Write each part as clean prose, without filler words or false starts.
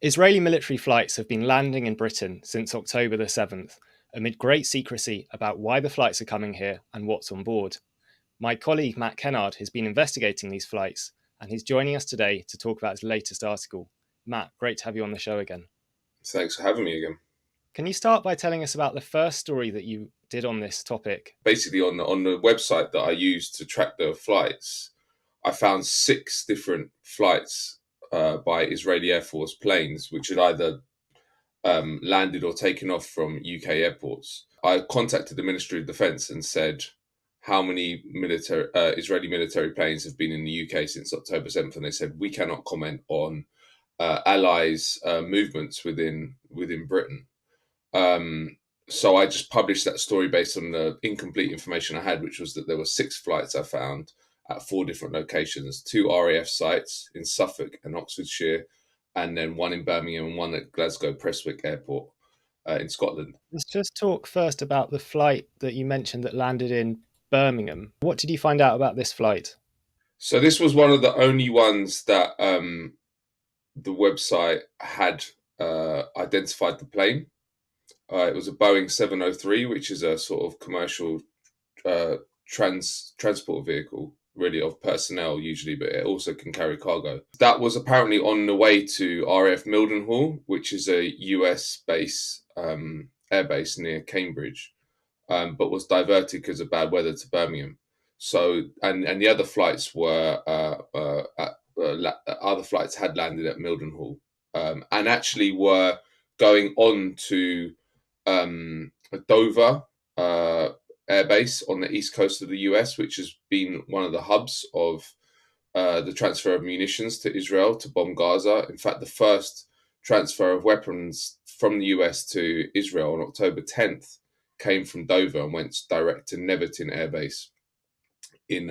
Israeli military flights have been landing in Britain since October the 7th, amid great secrecy about why the flights are coming here and what's on board. My colleague Matt Kennard has been investigating these flights, and he's joining us today to talk about his latest article. Matt, great to have you on the show again. Thanks for having me again. Can you start by telling us about the first story that you did on this topic? Basically, on the website that I used to track the flights, I found 6 different flights by Israeli Air Force planes, which had either landed or taken off from UK airports. I contacted the Ministry of Defence and said, how many Israeli military planes have been in the UK since October 7th? And they said, we cannot comment on allies' movements within Britain. So I just published that story based on the incomplete information I had, which was that there were 6 flights I found at 4 different locations, 2 RAF sites in Suffolk and Oxfordshire, and then 1 in Birmingham and 1 at Glasgow Prestwick Airport in Scotland. Let's just talk first about the flight that you mentioned that landed in Birmingham. What did you find out about this flight? So this was one of the only ones that the website had identified the plane. It was a Boeing 703, which is a sort of commercial transport vehicle, really, of personnel usually, but it also can carry cargo. That was apparently on the way to RAF Mildenhall, which is a US base, airbase near Cambridge, but was diverted because of bad weather to Birmingham. So, and the other flights were other flights had landed at Mildenhall, and actually were going on to Dover airbase on the east coast of the US, which has been one of the hubs of the transfer of munitions to Israel to bomb Gaza. In fact, the first transfer of weapons from the US to Israel on October 10th came from Dover and went direct to Nevatin airbase in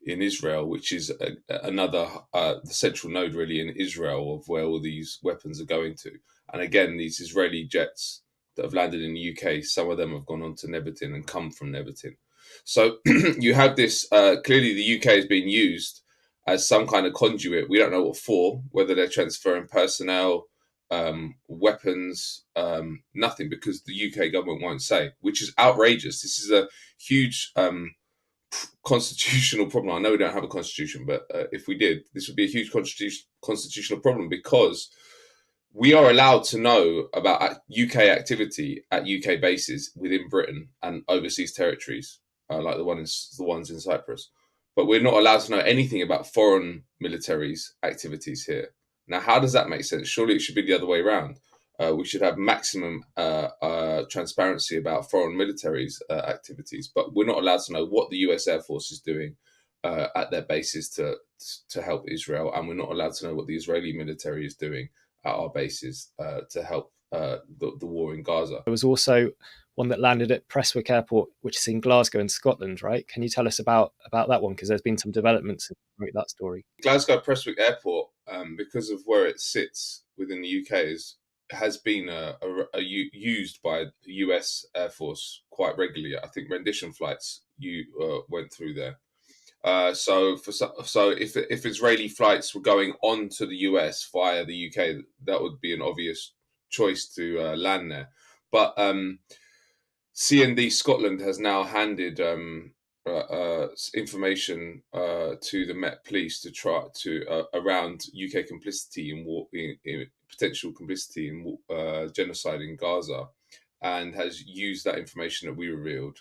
Israel, which is another the central node really in Israel of where all these weapons are going to. And again, these Israeli jets that have landed in the UK, some of them have gone on to Nevatin and come from Nevatin. So you have this, clearly the UK is being used as some kind of conduit. We don't know what for, whether they're transferring personnel, weapons, nothing, because the UK government won't say, which is outrageous. This is a huge constitutional problem. I know we don't have a constitution, but if we did, this would be a huge constitutional problem, because we are allowed to know about UK activity at UK bases within Britain and overseas territories, like the ones in Cyprus. But we're not allowed to know anything about foreign militaries' activities here. Now, how does that make sense? Surely it should be the other way around. We should have maximum transparency about foreign militaries' activities, but we're not allowed to know what the US Air Force is doing at their bases to help Israel, and we're not allowed to know what the Israeli military is doing at our bases to help the war in Gaza. There was also one that landed at Prestwick Airport, which is in Glasgow in Scotland, right? Can you tell us about that one? Because there's been some developments in that story. Glasgow Prestwick Airport, because of where it sits within the UK, has been used by the US Air Force quite regularly. I think rendition flights went through there. So if Israeli flights were going on to the US via the UK, that would be an obvious choice to land there. But CND Scotland has now handed information to the Met Police to try to around UK complicity in potential complicity in genocide in Gaza, and has used that information that we revealed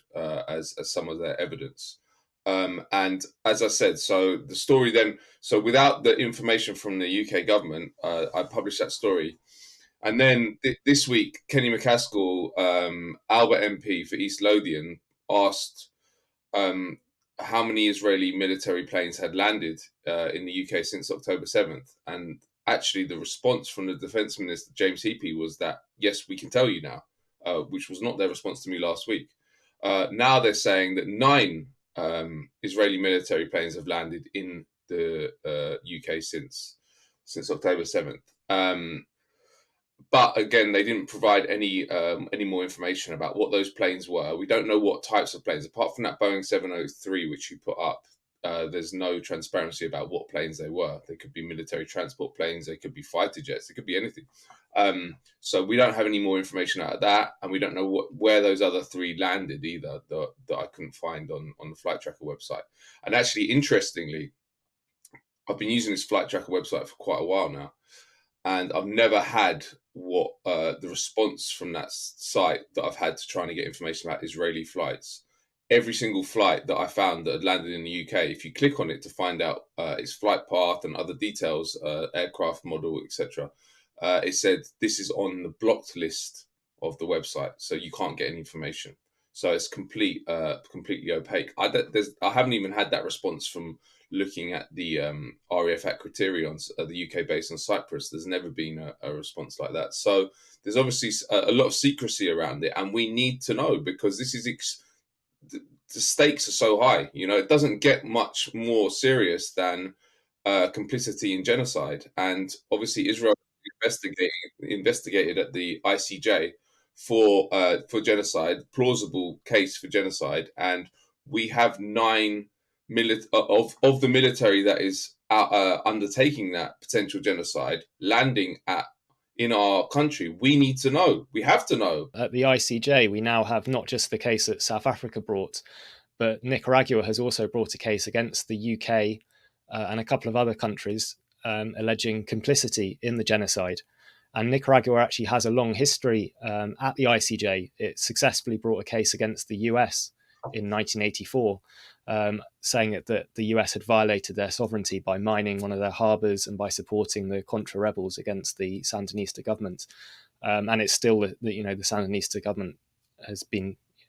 as some of their evidence. And as I said, so the story then, so without the information from the UK government, I published that story. And then this week, Kenny McCaskill, Albert MP for East Lothian, asked how many Israeli military planes had landed in the UK since October 7th. And actually the response from the Defence Minister, James Heappey, was that, yes, we can tell you now, which was not their response to me last week. Now they're saying that 9 Israeli military planes have landed in the UK since October 7th. But again, they didn't provide any more information about what those planes were. We don't know what types of planes, apart from that Boeing 703, which you put up. there's no transparency about what planes they were. They could be military transport planes, they could be fighter jets, they could be anything. So we don't have any more information out of that, and we don't know where those other 3 landed either, that I couldn't find on the flight tracker website. And actually, interestingly, I've been using this flight tracker website for quite a while now, and I've never had the response from that site that I've had to trying to get information about Israeli flights. Every single flight that I found that had landed in the UK, if you click on it to find out its flight path and other details, aircraft model, etc., it said this is on the blocked list of the website, so you can't get any information. So it's completely opaque. I haven't even had that response from looking at the RAF at Criterions, the UK base on Cyprus. There's never been a response like that. So there's obviously a lot of secrecy around it, and we need to know, because this is the stakes are so high. It doesn't get much more serious than complicity in genocide. And obviously Israel investigated at the ICJ for genocide, plausible case for genocide, and we have 9 of the military that is undertaking that potential genocide landing in our country. We need to know. We have to know. At the ICJ, we now have not just the case that South Africa brought, but Nicaragua has also brought a case against the UK and a couple of other countries alleging complicity in the genocide. And Nicaragua actually has a long history at the ICJ. It successfully brought a case against the US in 1984, saying that the US had violated their sovereignty by mining one of their harbors and by supporting the Contra rebels against the Sandinista government. And it's still, the Sandinista government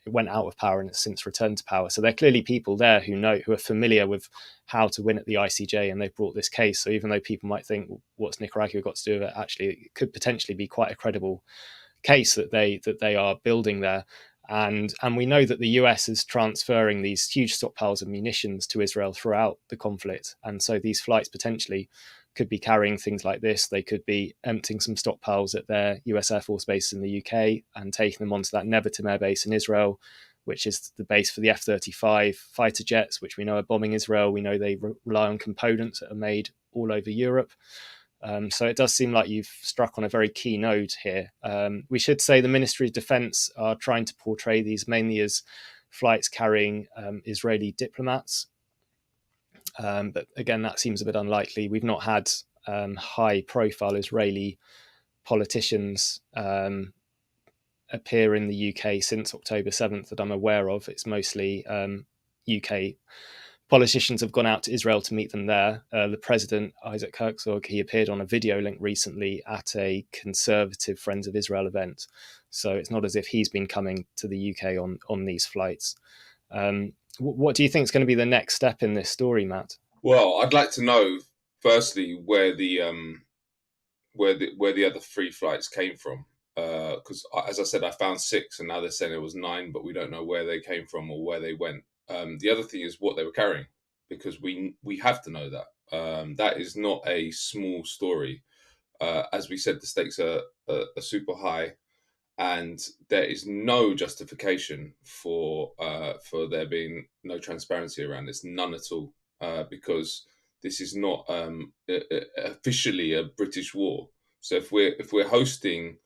went out of power and has since returned to power. So there are clearly people there who are familiar with how to win at the ICJ, and they've brought this case. So even though people might think, what's Nicaragua got to do with it? Actually, it could potentially be quite a credible case that they are building there. And we know that the US is transferring these huge stockpiles of munitions to Israel throughout the conflict. And so these flights potentially could be carrying things like this. They could be emptying some stockpiles at their US Air Force base in the UK and taking them onto that Nevatim Air Base in Israel, which is the base for the F-35 fighter jets, which we know are bombing Israel. We know they rely on components that are made all over Europe. So it does seem like you've struck on a very key note here. We should say the Ministry of Defense are trying to portray these mainly as flights carrying Israeli diplomats. But again, that seems a bit unlikely. We've not had high-profile Israeli politicians appear in the UK since October 7th that I'm aware of. It's mostly UK politicians have gone out to Israel to meet them there. The president, Isaac Herzog, he appeared on a video link recently at a conservative Friends of Israel event. So it's not as if he's been coming to the UK on these flights. What do you think is going to be the next step in this story, Matt? Well, I'd like to know, firstly, where the other 3 flights came from. Because, as I said, I found 6, and now they're saying it was 9, but we don't know where they came from or where they went. The other thing is what they were carrying, because we have to know that. That is not a small story. As we said, the stakes are super high, and there is no justification for there being no transparency around this, none at all, because this is not officially a British war. So if we're hosting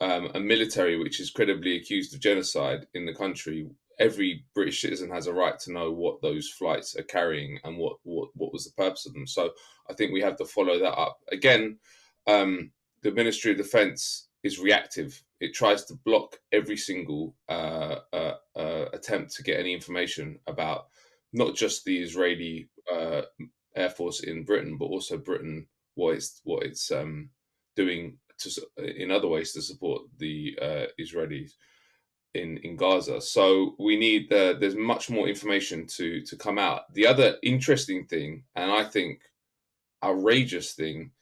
a military which is credibly accused of genocide in the country, every British citizen has a right to know what those flights are carrying and what was the purpose of them. So I think we have to follow that up. Again, the Ministry of Defence is reactive. It tries to block every single attempt to get any information about not just the Israeli Air Force in Britain, but also Britain, what it's doing in other ways to support the Israelis in Gaza. So we need there's much more information to come out. The other interesting thing, and I think outrageous thing,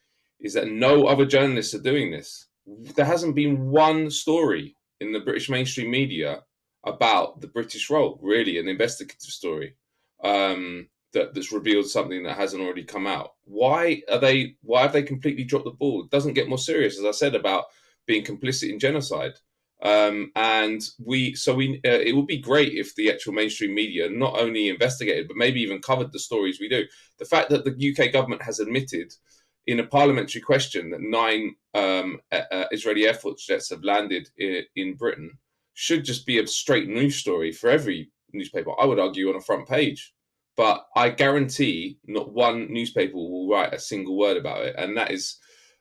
is that no other journalists are doing this. There hasn't been one story in the British mainstream media about the British role, really, an investigative story that's revealed something that hasn't already come out. Why have they completely dropped the ball? It doesn't get more serious, as I said, about being complicit in genocide. And it would be great if the actual mainstream media not only investigated but maybe even covered the stories we do. The fact that the UK government has admitted in a parliamentary question that 9 Israeli Air Force jets have landed in Britain should just be a straight news story for every newspaper. I would argue on a front page. But I guarantee not one newspaper will write a single word about it, and that is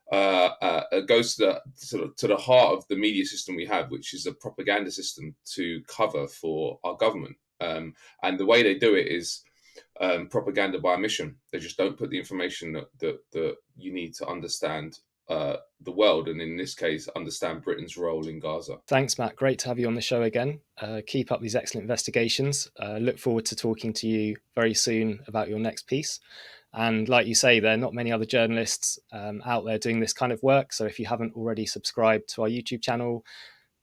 goes to the heart of the media system we have, which is a propaganda system to cover for our government. And the way they do it is propaganda by omission. They just don't put the information that you need to understand the world, and in this case, understand Britain's role in Gaza. Thanks, Matt. Great to have you on the show again. Keep up these excellent investigations. Look forward to talking to you very soon about your next piece. And like you say, there are not many other journalists out there doing this kind of work. So if you haven't already subscribed to our YouTube channel,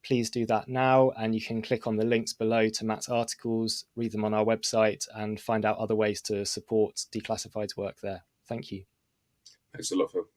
please do that now. And you can click on the links below to Matt's articles, read them on our website, and find out other ways to support Declassified's work there. Thank you. Thanks a lot, Phil.